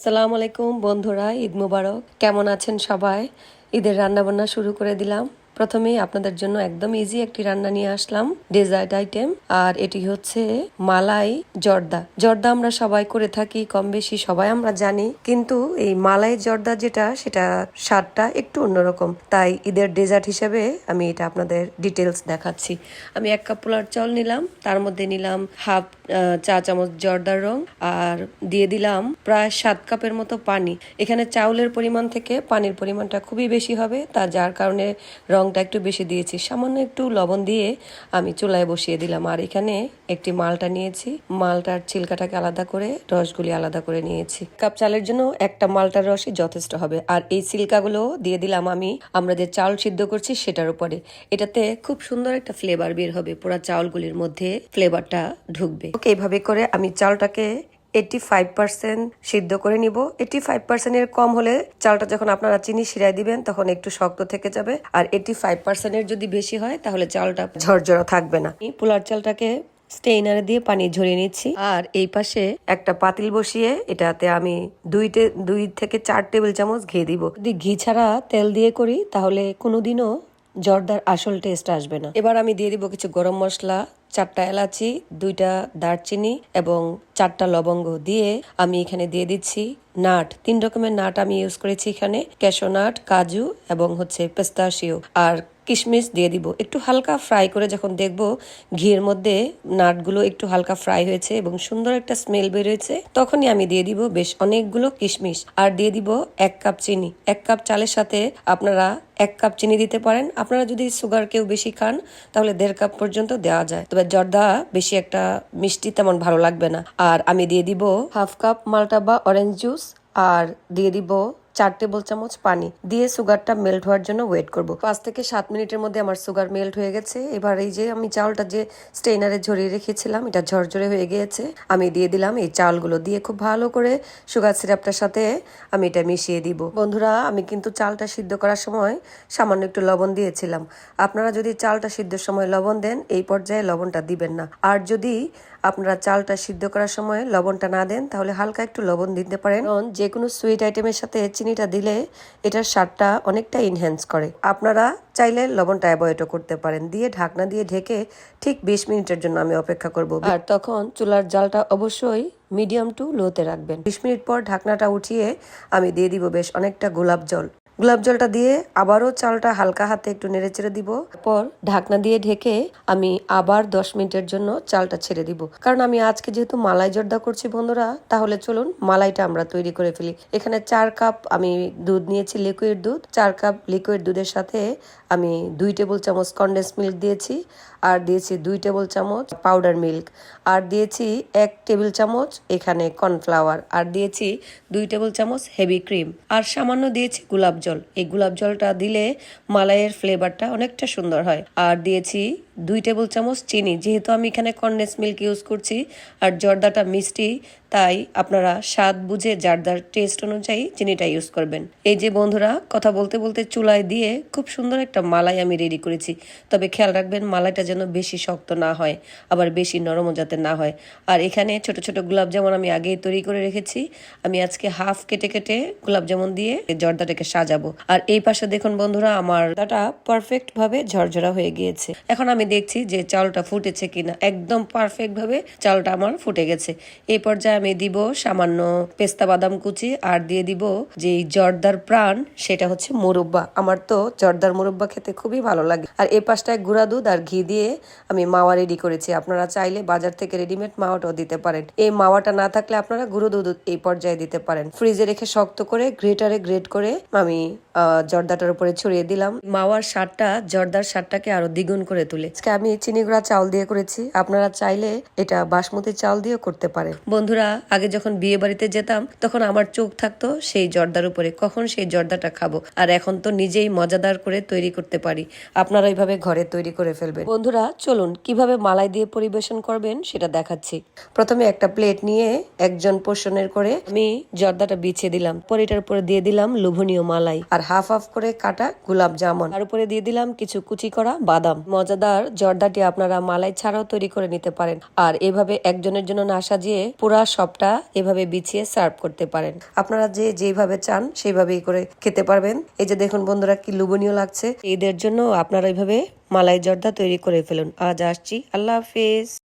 আসসালামু আলাইকুম বন্ধুরা, ঈদ মুবারক। কেমন আছেন সবাই? ঈদের রান্নাবান্না শুরু করে দিলাম। প্রথমেই আপনাদের জন্য একদম ইজি একটি রান্না নিয়ে আসলাম, ডেজার্ট আইটেম। আর এটি হচ্ছে মালাই জর্দা। জর্দা আমরা সবাই করে থাকি, কম বেশি সবাই আমরা জানি, কিন্তু এই মালাই জর্দা যেটা, সেটা স্বাদটা একটু অন্যরকম। তাই ঈদের ডেজার্ট হিসেবে আমি এটা আপনাদের ডিটেলস দেখাচ্ছি। আমি 1 কাপ পোলার চাল নিলাম, তার মধ্যে নিলাম হাফ চা চামচ জর্দার রং, আর দিয়ে দিলাম প্রায় 7 কাপের মতো পানি। এখানে চাউলের পরিমাণ থেকে পানির পরিমাণটা খুবই বেশি হবে, যার কারণে রংটা একটু বেশি দিয়েছি। সামান্য একটু লবণ দিয়ে আমি চুলায় বসিয়ে দিলাম। আর এখানে একটি মালটা নিয়েছি, মালটার ছিলকাটাকে আলাদা করে রসগুলি আলাদা করে নিয়েছি। কাপ চালের জন্য একটা মালটার রসই যথেষ্ট হবে। আর এই ছিলকাগুলো দিয়ে দিলাম আমরা যে চাল সিদ্ধ করছি সেটার উপরে। এটাতে খুব সুন্দর একটা ফ্লেভার বের হবে, পুরো চাউলগুলির মধ্যে ফ্লেভারটা ঢুকবে। এইভাবে করে আমি চালটাকে 85% সিদ্ধ করে নিব। 85% এর কম হলে চালটা যখন আপনারা চিনি শিরায় দিবেন তখন একটু শক্ত থেকে যাবে, আর 85% এর যদি বেশি হয় তাহলে চালটা ঝরঝরা থাকবে না। পোলার চালটাকে স্টেইনারে দিয়ে পানি ঝরিয়ে নিচ্ছি। আর এই পাশে একটা পাতিল বসিয়ে এটাতে আমি 2 থেকে 4 টেবিল চামচ ঘি দিব। যদি ঘি ছাড়া তেল দিয়ে করি তাহলে কোনোদিনও জর্দার আসল টেস্ট আসবে না। এবার আমি দিয়ে দিব কিছু গরম মশলা, 4টা এলাচি, 2টা দারচিনি এবং 4টা লবঙ্গ দিয়ে আমি এখানে দিয়ে দিচ্ছি নাট। 3 রকমের নাট আমি ইউজ করেছি এখানে, ক্যাশো নাট, কাজু এবং হচ্ছে পেস্তাশিও। আর কিশমিশ দিয়ে দিব। একটু হালকা ফ্রাই করে যখন দেখবো ঘিয়ের মধ্যে নাটগুলো একটু হালকা ফ্রাই হয়েছে এবং সুন্দর একটা স্মেল বের হয়েছে, তখনই আমি দিয়ে দিব বেশ অনেকগুলো কিশমিশ। আর দিয়ে দিব 1 কাপ চিনি। 1 কাপ চালের সাথে আপনারা 1 কাপ চিনি দিতে পারেন। আপনারা যদি সুগার কেউ বেশি খান তাহলে 1.5 কাপ পর্যন্ত দেওয়া যায়, তবে জর্দা বেশি একটা মিষ্টি তেমন ভালো লাগবে না। আর আমি দিয়ে দিব হাফ কাপ মাল্টা বা অরেঞ্জ জুস, আর দিয়ে দিব 4 টেবিল চামচ পানি দিয়ে সুগারটা মেল্ট হওয়ার জন্য ওয়েট করব। 5 থেকে 7 মিনিটের মধ্যে আমার সুগার মেল্ট হয়ে গেছে। এবার এই যে আমি চাউলটা যে স্টেইনারে ঝরিয়ে রেখেছিলাম, এটা ঝরঝরে হয়ে গিয়েছে। আমি দিয়ে দিলাম এই চালগুলো দিয়ে খুব ভালো করে সুগার সিরাপটার সাথে আমি এটা মিশিয়ে দিব। বন্ধুরা, আমি কিন্তু চালটা সিদ্ধ করার সময় সামান্য একটু লবণ দিয়েছিলাম। আপনারা যদি চালটা সিদ্ধের সময় লবণ দেন, এই পর্যায়ে লবণটা দিবেন না। আর যদি আপনারা চালটা সিদ্ধ করার সময় লবণটা না দেন তাহলে হালকা একটু লবণ দিতে পারেন, কারণ যে কোনো সুইট আইটেমের সাথে চিনিটা দিলে এটার স্বাদটা অনেকটা ইনহ্যান্স করে। আপনারা চাইলে লবণটা অ্যাভয়েডও করতে পারেন। দিয়ে ঢাকনা দিয়ে ঢেকে ঠিক 20 মিনিটের জন্য আমি অপেক্ষা করব। আর তখন চুলার জালটা অবশ্যই মিডিয়াম টু লোতে রাখবেন। 20 মিনিট পর ঢাকনাটা উঠিয়ে আমি দিয়ে দিব বেশ অনেকটা গোলাপ জল। গোলাপ জলটা দিয়ে আবারও চালটা হালকা হাতে একটু নেড়ে চেড়ে দিব। পর ঢাকনা দিয়ে ঢেকে আমি আবার 10 মিনিটের জন্য চালটা ছেড়ে দিব। কারণ আমি আজকে যেহেতু মালাই জর্দা করছি বন্ধুরা, তাহলে চলুন মালাইটা আমরা তৈরি করে ফেলি। এখানে 4 কাপ আমি দুধ নিয়েছি, লিকুইড দুধ। 4 কাপ লিকুইড দুধের সাথে আমি 2 টেবিল চামচ কনডেন্স মিল্ক দিয়েছি, আর দিয়েছি 2 টেবিল চামচ পাউডার মিল্ক, আর দিয়েছি 1 টেবিল চামচ এখানে কর্নফ্লাওয়ার, আর দিয়েছি 2 টেবিল চামচ হেভি ক্রিম, আর সামান্য দিয়েছি গোলাপ জল। এই গোলাপ জলটা দিলে মালাইয়ের ফ্লেভারটা অনেকটা সুন্দর হয়। আর দিয়েছি 2 টেবিল চামচ চিনি। যেহেতু আমি এখানে কনডেন্স মিল্ক ইউজ করছি আর জর্দাটা মিষ্টি, তাই আপনারা স্বাদ বুঝে জর্দার টেস্ট অনুযায়ী চিনিটা ইউজ করবেন। এই যে বন্ধুরা, কথা বলতে বলতে চুলায় দিয়ে খুব সুন্দর একটা মালাই আমি রেডি করেছি। তবে খেয়াল রাখবেন মালাইটা যেন বেশি শক্ত না হয়, আবার বেশি নরমও যাতে না হয়। আর এখানে ছোট ছোট গোলাপ জামুন আমি আগেই তৈরি করে রেখেছি। আমি আজকে হাফ কেটে কেটে গোলাপ জামুন দিয়ে জর্দাটাকে সাজাবো। আর এই পাশে দেখুন বন্ধুরা, আমার জর্দাটা পারফেক্ট ভাবে ঝরঝরা হয়ে গিয়েছে। এখন আমি দেখছি যে চালটা ফুটেছে কিনা। একদম পারফেক্ট ভাবে চালটা আমার ফুটে গেছে। এই পর্যায়ে আমি দিব সামান্য পেস্তা বাদাম কুচি, আর দিয়ে দিব যে জর্দার প্রাণ, সেটা হচ্ছে মুরব্বা। আমার তো জর্দার মুরব্বা খেতে খুবই ভালো লাগে। আর এই পাশটায় গুঁড়া দুধ আর ঘি দিয়ে আমি মাওয়া রেডি করেছি। আপনারা চাইলে বাজার থেকে রেডিমেড মাওয়াটাও দিতে পারেন। এই মাওয়াটা না থাকলে আপনারা গুঁড়ো দুধ এই পর্যায়ে দিতে পারেন। ফ্রিজে রেখে শক্ত করে গ্রেটারে গ্রেট করে আমি জর্দাটার উপরে ছড়িয়ে দিলাম। মাওয়ার স্বাদটা জর্দার স্বাদটাকে আরো দ্বিগুণ করে তুলে। আজকে আমি চিনি গুঁড়া চাউল দিয়ে করেছি, আপনারা চাইলে এটা বাসমতি চাল দিয়েও করতে পারেন। বন্ধুরা, আগে যখন বিয়ে বাড়িতে যেতাম তখন আমার চোখ থাকতো সেই জর্দার উপরে, কখন সেই জর্দাটা খাবো। আর এখন তো নিজেই মজাদার করে তৈরি করতে পারি। আপনারা এইভাবে ঘরে তৈরি করে ফেলবেন। বন্ধুরা, চলুন কিভাবে মালাই দিয়ে পরিবেশন করবেন সেটা দেখাচ্ছি। প্রথমে একটা প্লেট নিয়ে একজন পোর্শনের করে আমি জর্দাটা বিছিয়ে দিলাম। পরে এটার উপরে দিয়ে দিলাম লোভনীয় মালাই, আর হাফ হাফ করে কাটা গোলাপ জামুন। তার উপরে দিয়ে দিলাম কিছু কুচি করা বাদাম। মজাদার আবার জর্দাটি আপনারা মালাই ছাড়াও তৈরি করে নিতে পারেন, আর এভাবে একজনের জন্য না সাজিয়ে পুরা সবটা এভাবে বিছিয়ে সার্ভ করতে পারেন। আপনারা যেভাবে চান সেইভাবেই করে খেতে পারবেন। এই যে দেখুন বন্ধুরা কি লোভনীয় লাগছে। ঈদের জন্য আপনারা এইভাবে মালাই জর্দা তৈরি করে ফেলুন। আজ আসছি, আল্লাহ হাফিজ।